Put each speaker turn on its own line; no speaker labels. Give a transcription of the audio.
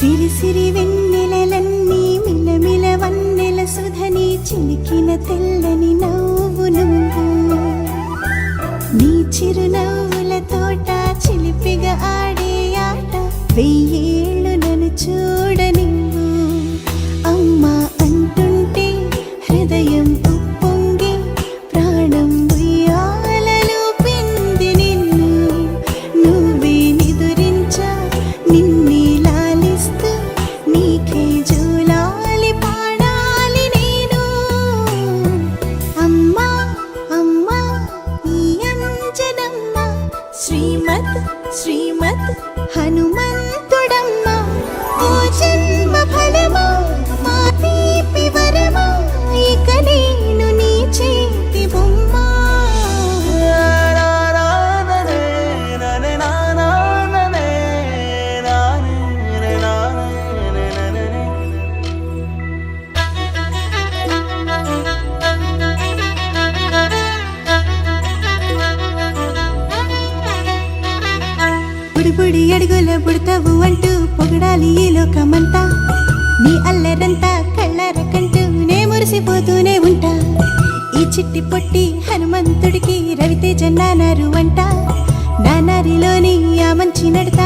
సిరి సిరి వెన్నెలలన్నీ మిలమిల వన్నెల సుధని చిలికిన తెల్లని నవ్వు నువ్వు నీ చిరునవ్వుల తోట చిలిపిగా ఆడే ఆట వెయ్యేళ్ళు నన్ను చూడనివ్వు అమ్మా అంటుంటే హృదయం ఉప్పొంగి ప్రాణం ఉయ్యాలలో పింది నిన్ను నువ్వే నిదురించా నిన్నే లాలిస్తూ నీకే జూలాలి పాడాలి నేను అమ్మా అమ్మా ఈ అంజనమ్మ శ్రీమత్ శ్రీమత్ హనుమంతుడమ్మ ఓ జన్మ ఫలమా మా తీపి వరమా ఇక నేను నీ చేతి బొమ్మ బుడిబుడి అడుగుల బుడతావు అంటూ పొగడాలి ఈ లోకమంతా నీ అల్లరంతా కళ్ళారకంటూ నే మురిసిపోతూనే ఉంటా ఈ చిట్టి పొట్టి హనుమంతుడికి రవితేజ నానారు అంట నానారిలోని ఆ మంచి నడత